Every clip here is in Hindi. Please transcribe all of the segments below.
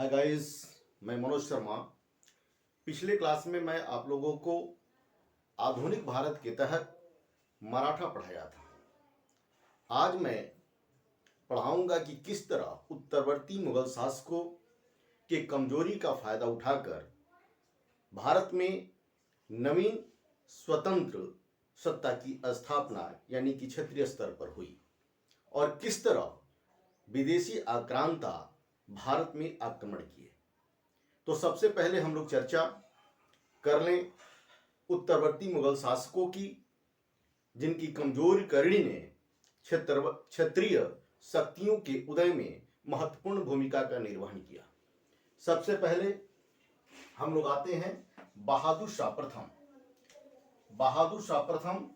हाय गाइस, मैं मनोज शर्मा। पिछले क्लास में मैं आप लोगों को आधुनिक भारत के तहत मराठा पढ़ाया था। आज मैं पढ़ाऊंगा कि किस तरह उत्तरवर्ती मुगल शासकों के कमजोरी का फायदा उठाकर भारत में नवीन स्वतंत्र सत्ता की स्थापना यानी कि क्षेत्रीय स्तर पर हुई और किस तरह विदेशी आक्रांता भारत में आक्रमण किए। तो सबसे पहले हम लोग चर्चा कर लें उत्तरवर्ती मुगल शासकों की, जिनकी कमजोर करणी ने क्षेत्रीय शक्तियों के उदय में महत्वपूर्ण भूमिका का निर्वहन किया। सबसे पहले हम लोग आते हैं बहादुर शाह प्रथम। बहादुर शाह प्रथम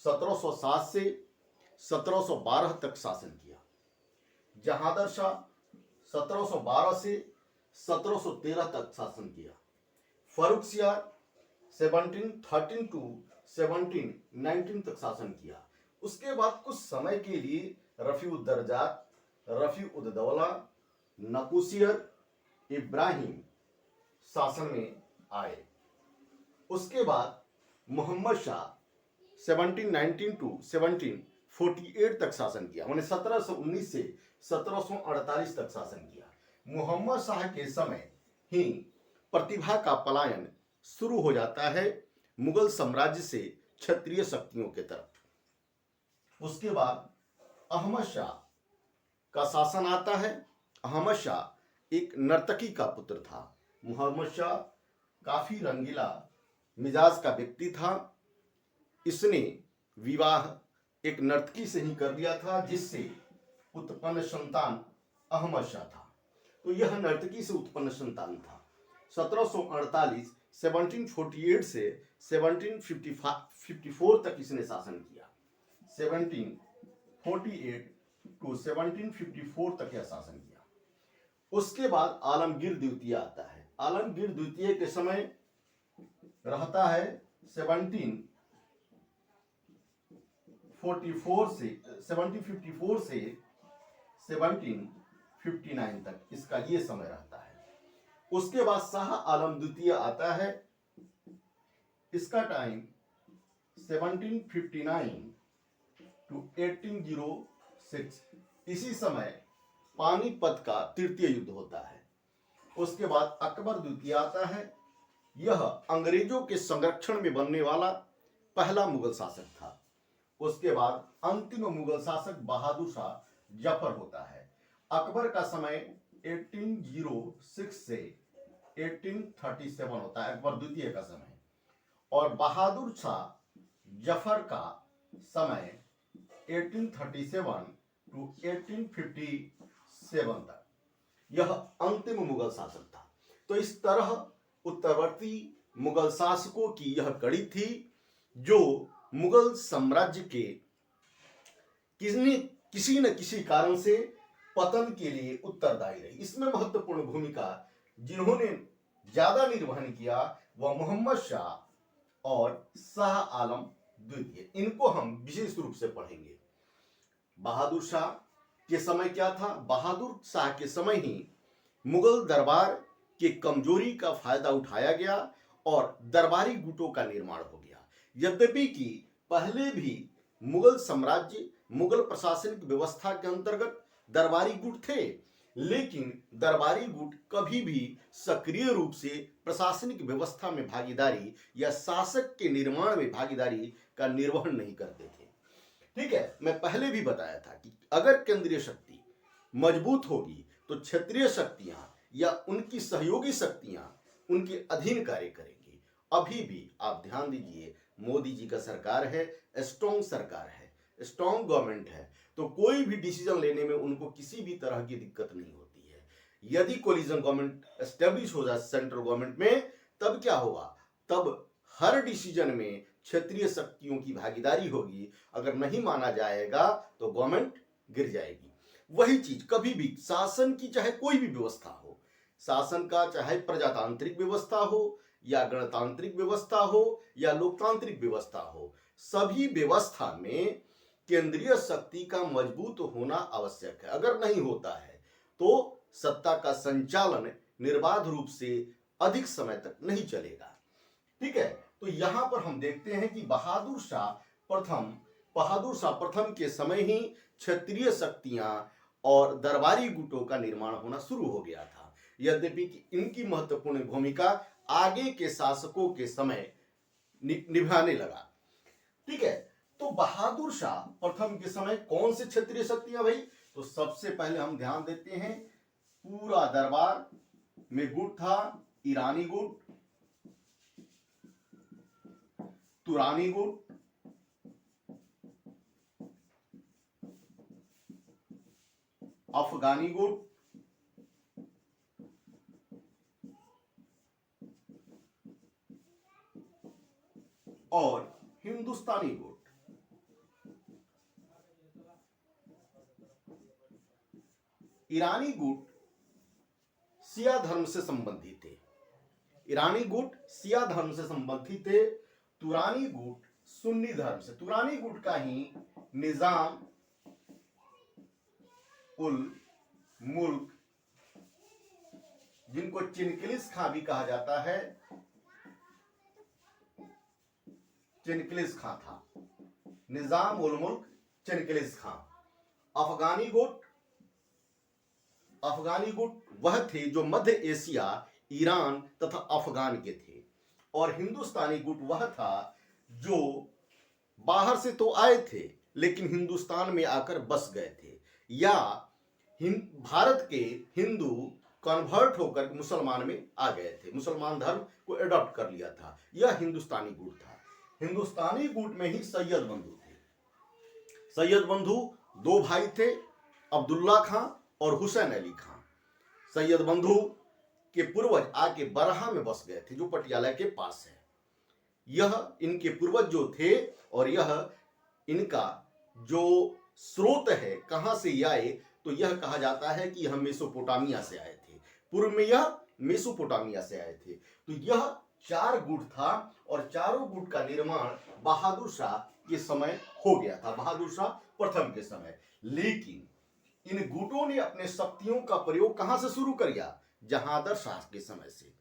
1707 से 1712 तक शासन किया। जहांगीर शाह 1712 से 1713 तक शासन किया। फर्रुखसियार 1713 टू 1719 तक शासन किया। उसके बाद कुछ समय के लिए रफीउद्दर्जात, रफीउद्दौला, नकुसियर, इब्राहिम शासन में आए। उसके बाद मोहम्मद शाह 1719 टू 1748 तक शासन किया। उन्हें 1719 से 1748 तक शासन किया। मोहम्मद शाह के समय ही प्रतिभा का पलायन शुरू हो जाता है मुगल साम्राज्य से क्षत्रिय शक्तियों के तरफ। उसके बाद अहमद शाह का शासन आता है। अहमद शाह एक नर्तकी का पुत्र था। मोहम्मद शाह काफी रंगीला मिजाज का व्यक्ति था। इसने विवाह एक नर्तकी से ही कर लिया था, जिससे उत्पन्न संतान अहमद शाह था। तो यह नर्तकी से उत्पन्न संतान था। 1748 1748 से 1754 तक इसने शासन किया। 1748 टू 1754 तक यह शासन किया। उसके बाद आलमगीर द्वितीय आता है। आलमगीर द्वितीय के समय रहता है 1754 से 1759 तक, इसका ये समय रहता है। उसके बाद शाह आलम द्वितीय आता है। इसका टाइम 1759 टू 1806। इसी समय पानीपत का तृतीय युद्ध होता है। उसके बाद अकबर द्वितीय आता है। यह अंग्रेजों के संरक्षण में बनने वाला पहला मुगल शासक था। उसके बाद अंतिम मुगल शासक बहादुर शाह जफर होता है। अकबर का समय 1806 से 1837 होता है, अकबर द्वितीय का समय। और बहादुर शाह जफर का समय 1837 टू 1857 तक। यह अंतिम मुगल शासक था। तो इस तरह उत्तरवर्ती मुगल शासकों की यह कड़ी थी, जो मुगल साम्राज्य के किसी न किसी कारण से पतन के लिए उत्तरदायी रही। इसमें महत्वपूर्ण भूमिका जिन्होंने ज्यादा निर्वहन किया वह मोहम्मद शाह और शाह आलम द्वितीय। इनको हम विशेष रूप से पढ़ेंगे। बहादुर शाह के समय क्या था? बहादुर शाह के समय ही मुगल दरबार के कमजोरी का फायदा उठाया गया और दरबारी गुटों का निर्माण हो गया। यद्यपि कि पहले भी मुगल साम्राज्य, मुगल प्रशासनिक व्यवस्था के अंतर्गत दरबारी गुट थे, लेकिन दरबारी गुट कभी भी सक्रिय रूप से प्रशासनिक व्यवस्था में भागीदारी या शासक के निर्माण में भागीदारी का निर्वहन नहीं करते थे। ठीक है, मैं पहले भी बताया था कि अगर केंद्रीय शक्ति मजबूत होगी तो क्षेत्रीय शक्तियां या उनकी सहयोगी शक्तियां उनके अधीन कार्य करेंगी। अभी भी आप ध्यान दीजिए, मोदी जी का सरकार है, स्ट्रॉन्ग सरकार है, स्ट्रॉन्ग गवर्नमेंट है, तो कोई भी डिसीजन लेने में उनको किसी भी तरह की दिक्कत नहीं होती है। यदि कोलिजन गवर्नमेंट एस्टेब्लिश हो जाए सेंट्रल गवर्नमेंट में, तब क्या होगा? तब हर डिसीजन में क्षेत्रीय शक्तियों की भागीदारी होगी। अगर नहीं माना जाएगा तो गवर्नमेंट गिर जाएगी। वही चीज कभी भी शासन की, चाहे कोई भी व्यवस्था हो, शासन का चाहे प्रजातांत्रिक व्यवस्था हो या गणतांत्रिक व्यवस्था हो या लोकतांत्रिक व्यवस्था हो, सभी व्यवस्था में केंद्रीय शक्ति का मजबूत होना आवश्यक है। अगर नहीं होता है तो सत्ता का संचालन निर्बाध रूप से अधिक समय तक नहीं चलेगा। ठीक है, तो यहां पर हम देखते हैं कि बहादुर शाह प्रथम के समय ही क्षत्रिय शक्तियां और दरबारी गुटों का निर्माण होना शुरू हो गया था, यद्यपि इनकी महत्वपूर्ण भूमिका आगे के शासकों के समय निभाने लगा। ठीक है, तो बहादुर शाह प्रथम के समय कौन से क्षत्रिय शक्तियां भाई? तो सबसे पहले हम ध्यान देते हैं, पूरा दरबार में गुट था, ईरानी गुट, तुरानी गुट, अफगानी गुट और हिंदुस्तानी गुट। ईरानी गुट शिया धर्म से संबंधित थे, ईरानी गुट शिया धर्म से संबंधित थे। तुरानी गुट सुन्नी धर्म से, तुरानी गुट का ही निजाम उल मुल्क, जिनको चिनकिलिस खां भी कहा जाता है, चिनकिलिस खां था, निजाम उल मुल्क चिनकिलिस खां। अफगानी गुट वह थे जो मध्य एशिया, ईरान तथा अफगान के थे, और हिंदुस्तानी गुट वह था जो बाहर से तो आए थे लेकिन हिंदुस्तान में आकर बस गए थे, या भारत के हिंदू कन्वर्ट होकर मुसलमान में आ गए थे, मुसलमान धर्म को एडॉप्ट कर लिया था, यह हिंदुस्तानी गुट था। हिंदुस्तानी गुट में ही सैयद बंधु थे। सैयद बंधु दो भाई थे, अब्दुल्ला खां और हुसैन अली खां। सैयद बंधु के पूर्वज आके बरहा में बस गए थे, जो पटियाला के पास है। यह इनके पूर्वज जो थे, और यह इनका जो स्रोत है, कहां से ये आए, तो यह कहा जाता है कि यह मेसोपोटामिया से आए थे। पूर्व में यह मेसोपोटामिया से आए थे। तो यह 4 गुट था, और चारों गुट का निर्माण बहादुर शाह के समय हो गया था, बहादुर शाह प्रथम के समय। लेकिन इन गुटों ने अपने शक्तियों का प्रयोग कहां से शुरू कर दिया? जहांगीर शाह के समय से।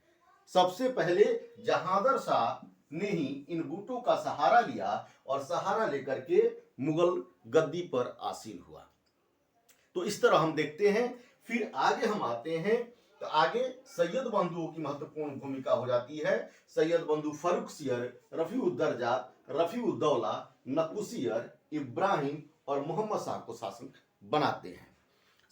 सबसे पहले जहांगीर शाह ने ही इन गुटों का सहारा लिया, और सहारा लेकर के मुगल गद्दी पर आसीन हुआ। तो इस तरह हम देखते हैं। फिर आगे हम आते हैं, तो आगे सैयद बंधुओं की महत्वपूर्ण भूमिका हो जाती है। सैयद बंधु फर्रुखसियर, रफीउद्दर्जा, रफीउद्दौला, नकुशियर, इब्राहिम और मोहम्मद शाह को शासक बनाते हैं।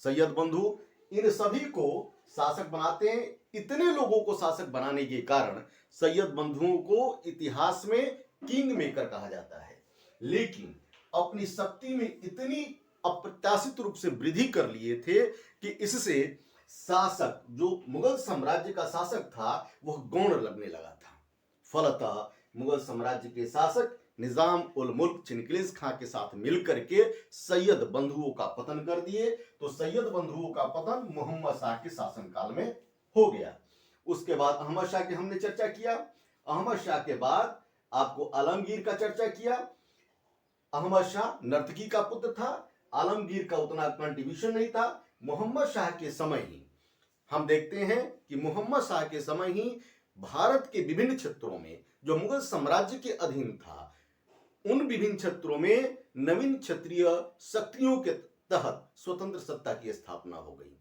सैयद बंधु इन सभी को शासक बनाते हैं। इतने लोगों को शासक बनाने के कारण सैयद बंधुओं को इतिहास में किंग मेकर कहा जाता है। लेकिन अपनी शक्ति में इतनी अप्रत्याशित रूप से वृद्धि कर लिए थे कि इससे शासक, जो मुगल साम्राज्य का शासक था, वह गौण लगने लगा था। फलतः मुगल साम्राज्य के शासक निजाम उल मुल्क चिनकिलिस खां के साथ मिलकर के सैयद बंधुओं का पतन कर दिए। तो सैयद बंधुओं का पतन मोहम्मद शाह के शासनकाल में हो गया। उसके बाद अहमद शाह की हमने चर्चा किया। अहमद शाह के बाद आपको आलमगीर का चर्चा किया। अहमद शाह नर्तकी का पुत्र था, आलमगीर का उतना कंट्रीब्यूशन नहीं था। मोहम्मद शाह के समय ही हम देखते हैं कि मोहम्मद शाह के समय ही भारत के विभिन्न क्षेत्रों में, जो मुगल साम्राज्य के अधीन था, उन विभिन्न क्षेत्रों में नवीन क्षत्रिय शक्तियों के तहत स्वतंत्र सत्ता की स्थापना हो गई।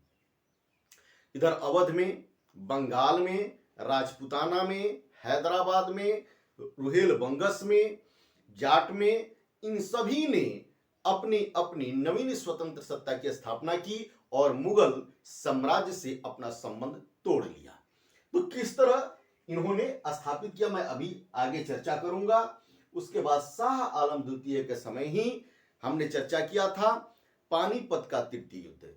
इधर अवध में, बंगाल में, राजपुताना में, हैदराबाद में, रुहेल बंगस में, जाट में, इन सभी ने अपनी अपनी नवीन स्वतंत्र सत्ता की स्थापना की और मुगल साम्राज्य से अपना संबंध तोड़ लिया। तो किस तरह इन्होंने स्थापित किया, मैं अभी आगे चर्चा करूंगा। उसके बाद शाह आलम द्वितीय के समय ही हमने चर्चा किया था पानीपत का तृतीय युद्ध।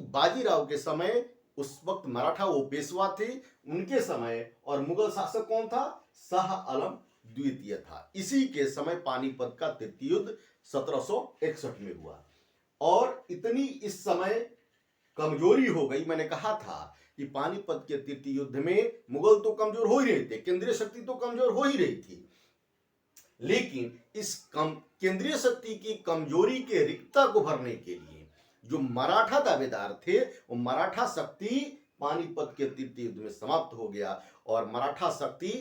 बाजीराव के समय, उस वक्त मराठा वो पेशवा थे, उनके समय, और मुगल शासक कौन था? शाह आलम द्वितीय था। इसी के समय पानीपत का तृतीय युद्ध 1761 में हुआ। और इतनी इस समय कमजोरी हो गई, मैंने कहा था कि पानीपत के तृतीय युद्ध में मुगल तो कमजोर हो ही रहे थे, केंद्रीय शक्ति तो कमजोर हो ही रही थी, लेकिन इस केंद्रीय शक्ति की कमजोरी के रिक्तता को भरने के लिए जो मराठा दावेदार थे वो मराठा शक्ति पानीपत के तृतीय युद्ध में समाप्त हो गया और मराठा शक्ति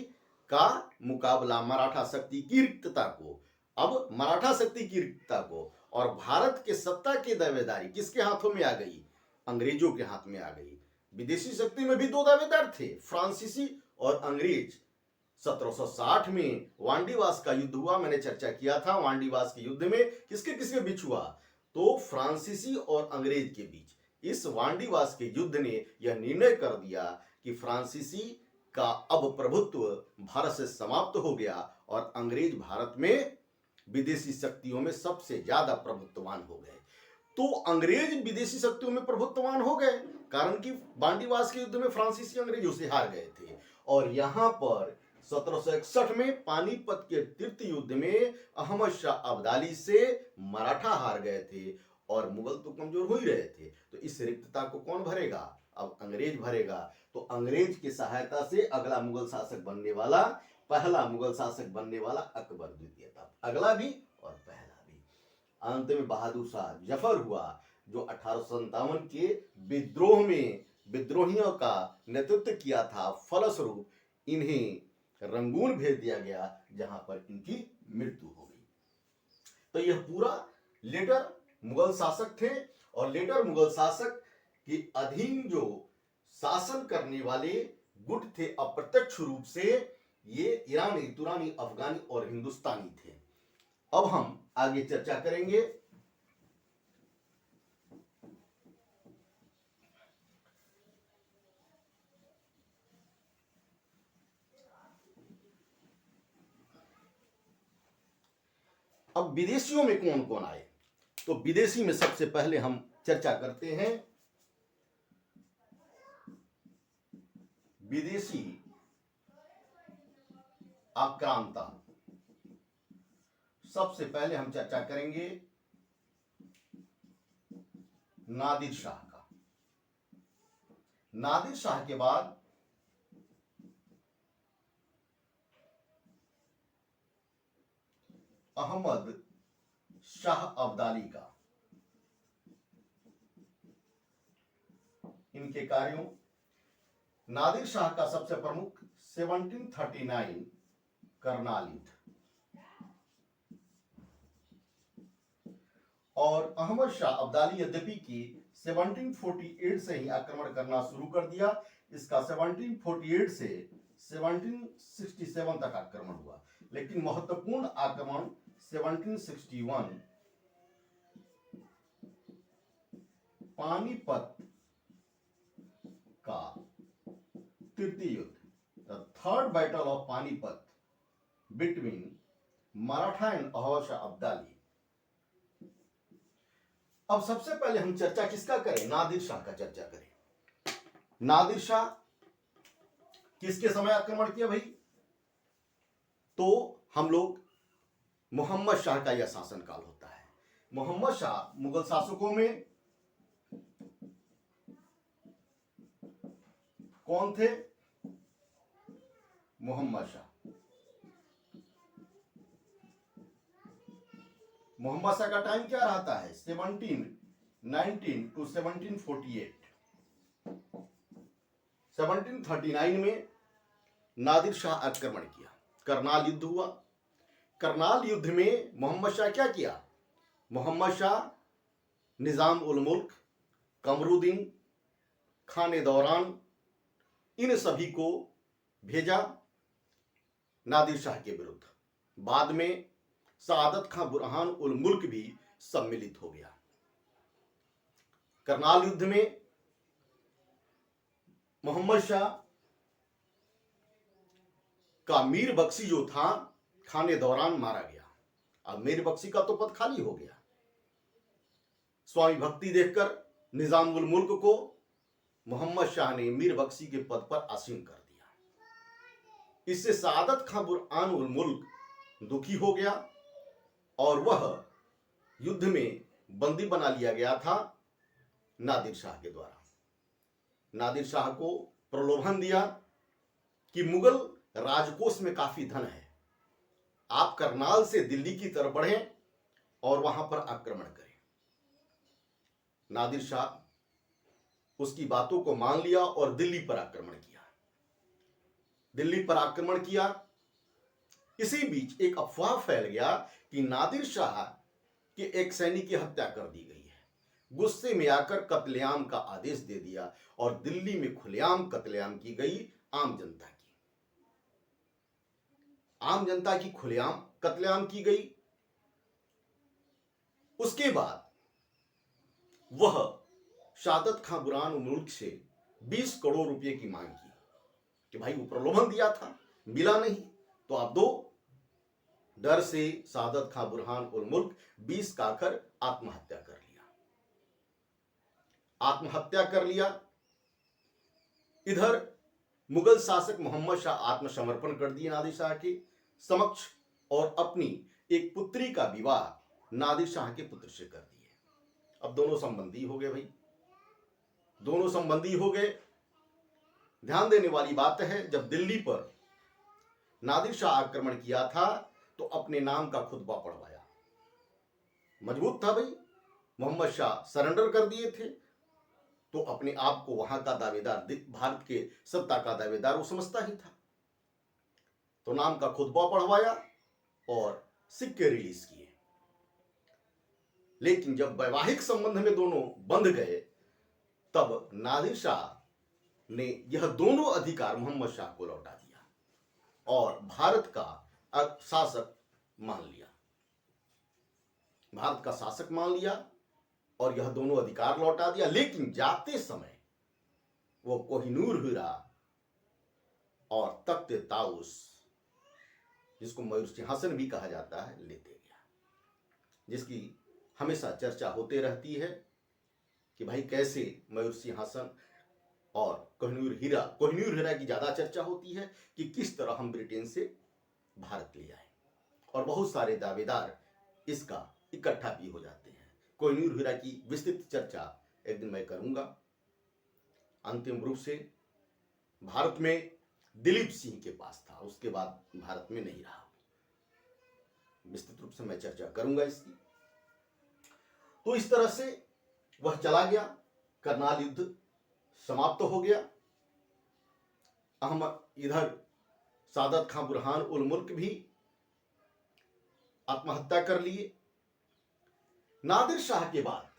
का मुकाबला मराठा शक्ति की रिक्तता को अब मराठा शक्ति की रिक्तता को और भारत के सत्ता की दावेदारी किसके हाथों में आ गई? अंग्रेजों के हाथ में आ गई। विदेशी शक्ति में भी दो दावेदार थे, फ्रांसीसी और अंग्रेज। 1760 में वांडीवास का युद्ध हुआ, मैंने चर्चा किया था। वांडीवास के युद्ध में किसके किसके बीच हुआ? तो फ्रांसीसी और अंग्रेज के बीच। इस वांडीवास के युद्ध ने यह निर्णय कर दिया कि फ्रांसीसी का अब प्रभुत्व भारत से समाप्त हो गया और अंग्रेज भारत में विदेशी शक्तियों में सबसे ज्यादा प्रभुत्ववान हो गए। तो अंग्रेज विदेशी शक्तियों में प्रभुत्ववान हो गए, कारण कि वांडीवास के युद्ध में फ्रांसीसी अंग्रेजों से हार गए थे। और यहां पर 1761 में पानीपत के तृतीय युद्ध में अहमद शाह अब्दाली से मराठा हार गए थे और मुगल तो कमजोर हो ही रहे थे। तो इस रिक्तता को कौन भरेगा? अब अंग्रेज भरेगा। तो अंग्रेज की सहायता से अगला मुगल शासक बनने वाला, पहला मुगल शासक बनने वाला अकबर द्वितीय था। अगला भी और पहला भी। अंत में बहादुर शाह जफर हुआ, जो 1857 के विद्रोह में विद्रोहियों का नेतृत्व किया था। फलस्वरूप इन्हें रंगून भेज दिया गया, जहां पर इनकी मृत्यु हो गई। तो यह पूरा लेटर मुगल शासक थे और लेटर मुगल शासक के अधीन जो शासन करने वाले गुट थे, अप्रत्यक्ष रूप से ये ईरानी, तुरानी, अफगानी और हिंदुस्तानी थे। अब हम आगे चर्चा करेंगे। अब विदेशियों में कौन कौन आए? तो विदेशी में सबसे पहले हम चर्चा करते हैं विदेशी आक्रांता। सबसे पहले हम चर्चा करेंगे नादिर शाह का। नादिर शाह के बाद अहमद शाह अब्दाली का। इनके कार्यों, नादिर शाह का सबसे प्रमुख 1739 करनाल युद्ध और अहमद शाह अब्दाली यद्यपि की 1748 से ही आक्रमण करना शुरू कर दिया। इसका 1748 से 1767 तक आक्रमण हुआ, लेकिन महत्वपूर्ण आक्रमण 1761 पानीपत का तृतीय युद्ध, the third battle of Panipat between Maratha and Ahmad Shah Abdali. अब सबसे पहले हम चर्चा किसका करें? नादिर शाह का चर्चा करें। नादिर शाह किसके समय आक्रमण किया भाई? तो हम लोग मोहम्मद शाह का यह शासनकाल होता है। मोहम्मद शाह मुगल शासकों में कौन थे? मोहम्मद शाह। मोहम्मद शाह का टाइम क्या रहता है? 1719 टू 1748। 1739 में नादिर शाह आक्रमण किया, करनाल युद्ध हुआ। करनाल युद्ध में मोहम्मद शाह क्या किया? मोहम्मद शाह निजाम उल मुल्क, कमरुद्दीन, खाने दौरान, इन सभी को भेजा नादिर शाह के विरुद्ध। बाद में सआदत खां बुरहान उल मुल्क भी सम्मिलित हो गया। करनाल युद्ध में मोहम्मद शाह का मीर बख्शी जो था, खाने दौरान मारा गया। अब मीर बख्शी का तो पद खाली हो गया। स्वामी भक्ति देखकर निजाम उल मुल्क को मोहम्मद शाह ने मीर बख्शी के पद पर आसीन कर दिया। इससे सआदत खां बुरहान उल मुल्क दुखी हो गया और वह युद्ध में बंदी बना लिया गया था नादिर शाह के द्वारा। नादिर शाह को प्रलोभन दिया कि मुगल राजकोष में काफी धन है, आप करनाल से दिल्ली की तरफ बढ़ें और वहां पर आक्रमण करें। नादिर शाह उसकी बातों को मान लिया और दिल्ली पर आक्रमण किया। दिल्ली पर आक्रमण किया। इसी बीच एक अफवाह फैल गया कि नादिर शाह के एक सैनिक की हत्या कर दी गई है। गुस्से में आकर कत्लेआम का आदेश दे दिया और दिल्ली में खुलेआम कत्लेआम की गई आम जनता की। आम जनता की खुलेआम कत्लेआम की गई। उसके बाद वह सादत खां बुरहान मुल्क से 20 करोड़ रुपए की मांग की कि भाई वो प्रलोभन दिया था, मिला नहीं तो आप दो। डर से सादत खां बुरहान उल मुल्क 20 खाकर आत्महत्या कर लिया। आत्महत्या कर लिया। इधर मुगल शासक मोहम्मद शाह आत्मसमर्पण कर दिए नादिर शाह के समक्ष और अपनी एक पुत्री का विवाह नादिर शाह के पुत्र से कर दिए। अब दोनों संबंधी हो गए भाई, दोनों संबंधी हो गए। ध्यान देने वाली बात है, जब दिल्ली पर नादिर शाह आक्रमण किया था तो अपने नाम का खुतबा पढ़वाया। मजबूत था भाई, मोहम्मद शाह सरेंडर कर दिए थे तो अपने आप को वहां का दावेदार, भारत के सत्ता का दावेदार वो समझता ही था। तो नाम का खुतबा पढ़वाया और सिक्के रिलीज किए। लेकिन जब वैवाहिक संबंध में दोनों बंध गए तब नादिर शाह ने यह दोनों अधिकार मोहम्मद शाह को लौटा दिया और भारत का शासक मान लिया। भारत का शासक मान लिया और यह दोनों अधिकार लौटा दिया। लेकिन जाते समय वो कोहिनूर हीरा और तख्त ताउस, जिसको मयूर सिंहासन भी कहा जाता है, लेते गया। जिसकी हमेशा चर्चा होते रहती है कि भाई कैसे मयूर सिंहासन और कोहिनूर हीरा की ज्यादा चर्चा होती है कि किस तरह हम ब्रिटेन से भारत ले आए, और बहुत सारे दावेदार इसका इकट्ठा भी हो जाते हैं। कोहिनूर हीरा की विस्तृत चर्चा एक दिन मैं करूंगा। अंतिम रूप से भारत में दिलीप सिंह के पास था, उसके बाद भारत में नहीं रहा। विस्तृत रूप से मैं चर्चा करूंगा इसकी। तो इस तरह से वह चला गया, करनाल युद्ध समाप्त हो गया। इधर सादत खां बुरहान उल मुल्क भी आत्महत्या कर लिए। नादिर शाह के बाद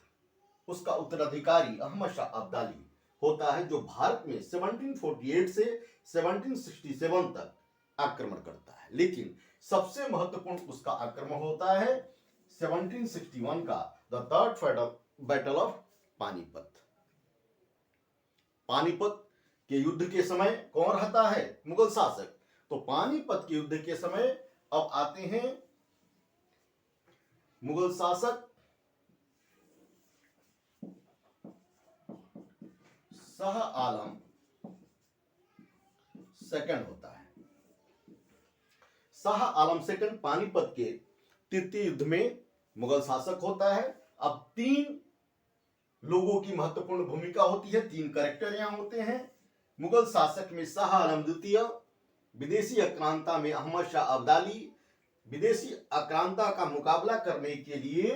उसका उत्तराधिकारी अहमद शाह अब्दाली होता है, जो भारत में 1748 से 1767 तक आक्रमण करता है। लेकिन सबसे महत्वपूर्ण उसका आक्रमण होता है 1761 का the third battle of Panipat. Panipat के युद्ध के समय कौन रहता है? मुगल शासक। तो पानीपत के युद्ध के समय अब आते हैं मुगल शासक शाह आलम सेकंड होता है। शाह आलम सेकंड पानीपत के तृतीय युद्ध में मुगल शासक होता है। अब 3 लोगों की महत्वपूर्ण भूमिका होती है, 3 कैरेक्टर यहां होते हैं। मुगल शासक में शाह आलम द्वितीय, विदेशी आक्रांता में अहमद शाह अब्दाली। विदेशी आक्रांता का मुकाबला करने के लिए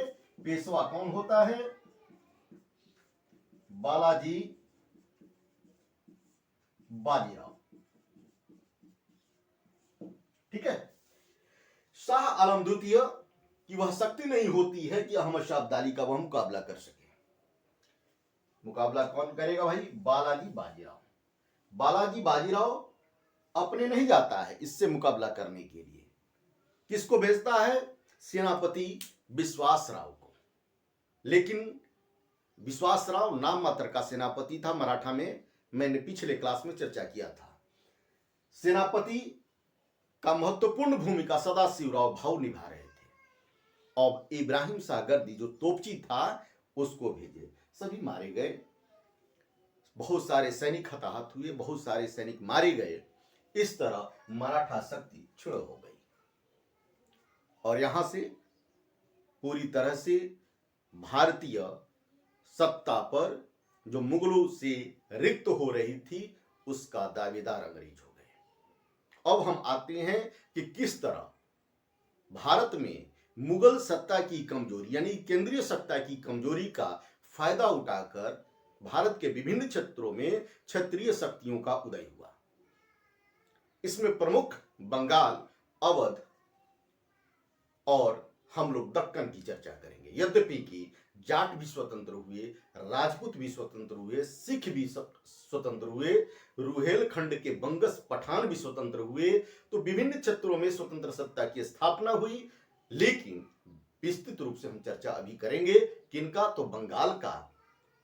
पेशवा कौन होता है? बालाजी बाजीराव। ठीक है। शाह आलम द्वितीय की वह शक्ति नहीं होती है कि अहमद शाह अब्दाली का वह मुकाबला कर सके। मुकाबला कौन करेगा भाई? बालाजी बाजीराव। बालाजी बाजीराव अपने नहीं जाता है इससे मुकाबला करने के लिए। किसको भेजता है? सेनापति विश्वासराव को। लेकिन विश्वासराव नाम मात्र का सेनापति था। मराठा में मैंने पिछले क्लास में चर्चा किया था। सेनापति का महत्वपूर्ण भूमिका सदाशिवराव भाऊ निभा रहे थे। अब इब्राहिम शाह गर्दी जो तोपची था उसको भेजे। सभी मारे गए, बहुत सारे सैनिक हताहत हुए, बहुत सारे सैनिक मारे गए। इस तरह मराठा शक्ति क्षुण हो गई और यहां से पूरी तरह से भारतीय सत्ता पर जो मुगलों से रिक्त हो रही थी उसका दावेदार अंग्रेज हो गए। अब हम आते हैं कि किस तरह भारत में मुगल सत्ता की कमजोरी यानी केंद्रीय सत्ता की कमजोरी का फायदा उठाकर भारत के विभिन्न क्षेत्रों में क्षत्रिय शक्तियों का उदय हुआ। इसमें प्रमुख बंगाल, अवध और हम लोग दक्कन की चर्चा करेंगे। यद्यपि कि जाट भी स्वतंत्र हुए, राजपूत भी स्वतंत्र हुए, सिख भी स्वतंत्र हुए, रुहेलखंड के बंगस पठान भी स्वतंत्र हुए, तो विभिन्न क्षेत्रों में स्वतंत्र सत्ता की स्थापना हुई। लेकिन विस्तृत रूप से हम चर्चा अभी करेंगे किनका, तो बंगाल का,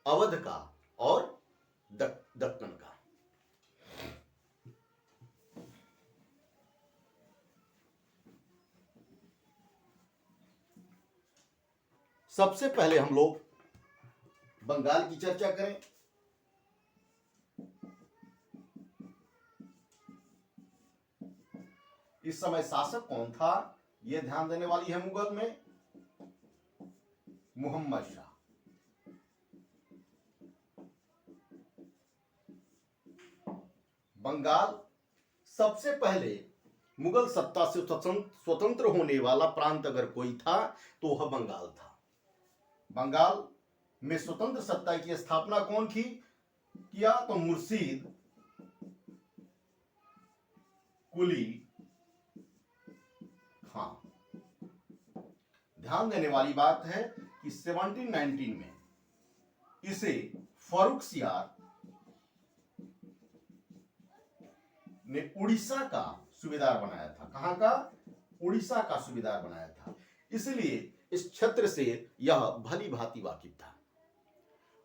अवध का और दक्कन का। सबसे पहले हम लोग बंगाल की चर्चा करें। इस समय शासक कौन था, यह ध्यान देने वाली है मुगल में मोहम्मद शाह। बंगाल सबसे पहले मुगल सत्ता से स्वतंत्र होने वाला प्रांत अगर कोई था तो वह बंगाल था। बंगाल में स्वतंत्र सत्ता की स्थापना कौन किया, तो मुर्शीद कुली खान। ध्यान देने वाली बात है कि 1719 में इसे फर्रुखसियार ने उड़ीसा का सूबेदार बनाया था। कहां का, उड़ीसा का सूबेदार बनाया था। इसलिए इस क्षेत्र से यह भली भांति वाकिफ था।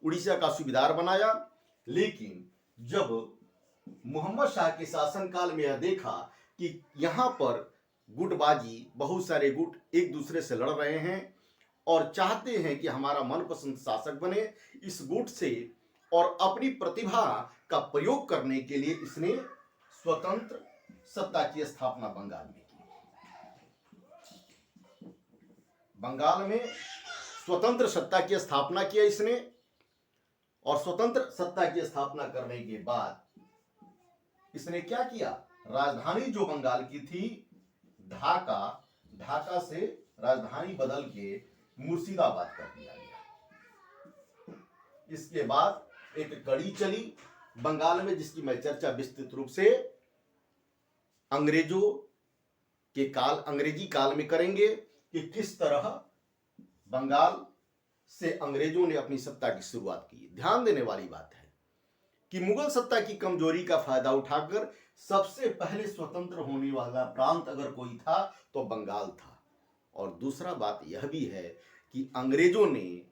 उड़ीसा का सूबेदार बनाया, लेकिन जब मोहम्मद शाह के शासनकाल में यह देखा कि यहां पर गुटबाजी, बहुत सारे गुट एक दूसरे से लड़ रहे हैं और चाहते हैं कि हमारा मनपसंद शासक बने, इस गुट से और अपनी प्रतिभा का प्रयोग करने के लिए इसने स्वतंत्र सत्ता की स्थापना बंगाल में की। बंगाल में स्वतंत्र सत्ता की स्थापना किया इसने, और स्वतंत्र सत्ता की स्थापना करने के बाद इसने क्या किया, राजधानी जो बंगाल की थी ढाका से राजधानी बदल के मुर्शिदाबाद कर दिया गया। इसके बाद एक कड़ी चली बंगाल में, जिसकी मैं चर्चा विस्तृत रूप से अंग्रेजी काल में करेंगे कि किस तरह बंगाल से अंग्रेजों ने अपनी सत्ता की शुरुआत की। ध्यान देने वाली बात है कि मुगल सत्ता की कमजोरी का फायदा उठाकर सबसे पहले स्वतंत्र होने वाला प्रांत अगर कोई था तो बंगाल था। और दूसरा बात यह भी है कि अंग्रेजों ने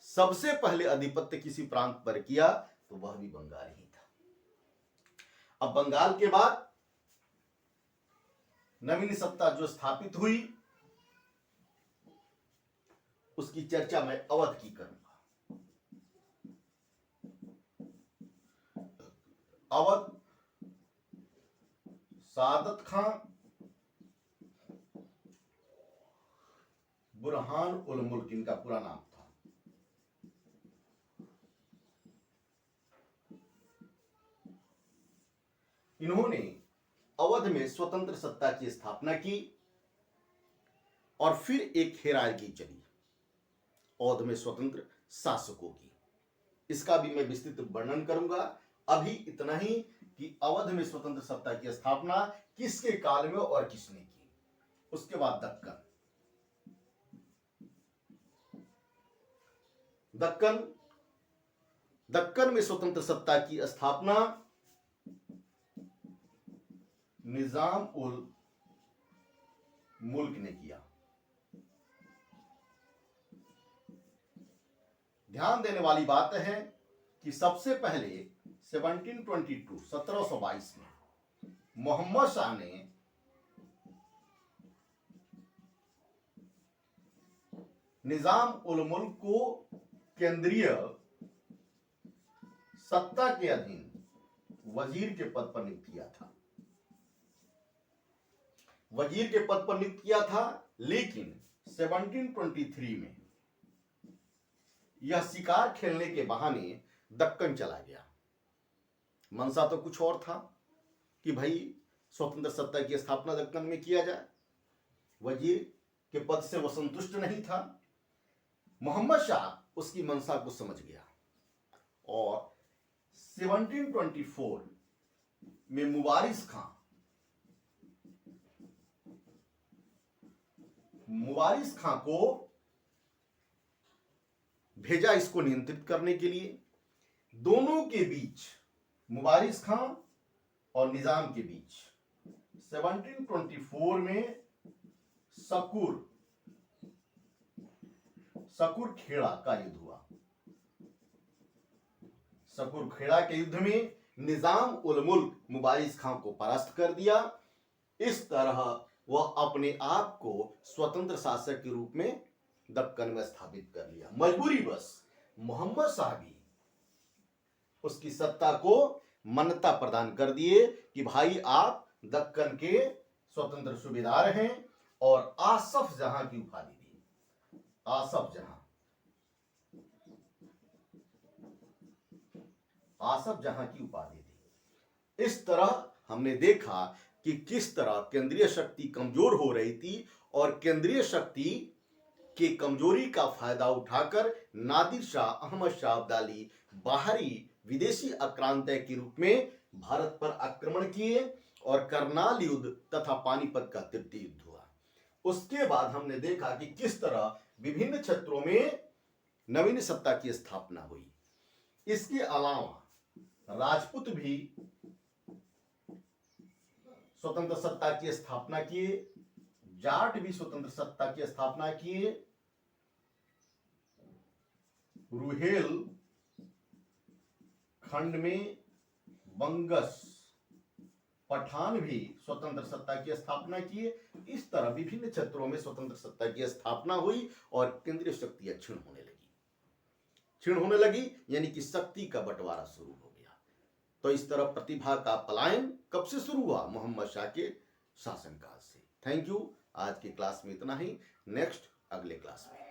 सबसे पहले आधिपत्य किसी प्रांत पर किया तो वह भी बंगाल ही था। अब बंगाल के बाद नवीन सत्ता जो स्थापित हुई उसकी चर्चा मैं अवध की करूंगा। अवध सादत खां, बुरहान उल मुल्क इनका पूरा नाम था। इन्होंने अवध में स्वतंत्र सत्ता की स्थापना की और फिर एक हेरारकी चली अवध में स्वतंत्र शासकों की। इसका भी मैं विस्तृत वर्णन करूंगा। अभी इतना ही कि अवध में स्वतंत्र सत्ता की स्थापना किसके काल में और किसने की। उसके बाद दक्कन में स्वतंत्र सत्ता की स्थापना निजाम उल मुल्क ने किया। ध्यान देने वाली बात है कि सबसे पहले 1722 में मोहम्मद शाह ने निजाम उल मुल्क को केंद्रीय सत्ता के अधीन वजीर के पद पर नियुक्त किया था। वजीर के पद पर नियुक्त किया था, लेकिन 1723 में यह शिकार खेलने के बहाने दक्कन चला गया। मनसा तो कुछ और था कि भाई स्वतंत्र सत्ता की स्थापना दक्कन में किया जाए। वजीर के पद से वह संतुष्ट नहीं था, मोहम्मद शाह उसकी मंशा को समझ गया और 1724 में मुबारिस खां को भेजा इसको नियंत्रित करने के लिए। दोनों के बीच, मुबारिस खां और निजाम के बीच 1724 में सकुर खेड़ा का युद्ध हुआ। सकुर खेड़ा के युद्ध में निजाम उल मुल्क मुबारिस खां को परास्त कर दिया। इस तरह वह अपने आप को स्वतंत्र शासक के रूप में दक्कन में स्थापित कर लिया। मजबूरी बस मोहम्मद शाह भी उसकी सत्ता को मान्यता प्रदान कर दिए कि भाई आप दक्कन के स्वतंत्र सूबेदार हैं और आसफ जहां की उपाधि दी। आसफ जहां की उपाधि दी। इस तरह हमने देखा कि किस तरह केंद्रीय शक्ति कमजोर हो रही थी और केंद्रीय शक्ति की कमजोरी का फायदा उठाकर नादिर शाह अहमद शाह अब्दाली बाहरी विदेशी आक्रांता के रूप में भारत पर आक्रमण किए और करनाल युद्ध तथा पानीपत का तृतीय युद्ध हुआ। उसके बाद हमने देखा कि किस तरह विभिन्न क्षेत्रों में नवीन सत्ता की स्थापना हुई। इसके अलावा राजपूत भी स्वतंत्र सत्ता की स्थापना किए, जाट भी स्वतंत्र सत्ता की स्थापना किए, रुहेल खंड में बंगस पठान भी स्वतंत्र सत्ता की स्थापना किए। इस तरह विभिन्न क्षेत्रों में स्वतंत्र सत्ता की स्थापना हुई और केंद्रीय शक्तियां क्षीण होने लगी, यानी कि शक्ति का बंटवारा शुरू हो गया। तो इस तरह प्रतिभा का पलायन कब से शुरू हुआ? मोहम्मद शाह के शासनकाल से। Thank you. आज की क्लास में इतना ही। नेक्स्ट अगले क्लास में।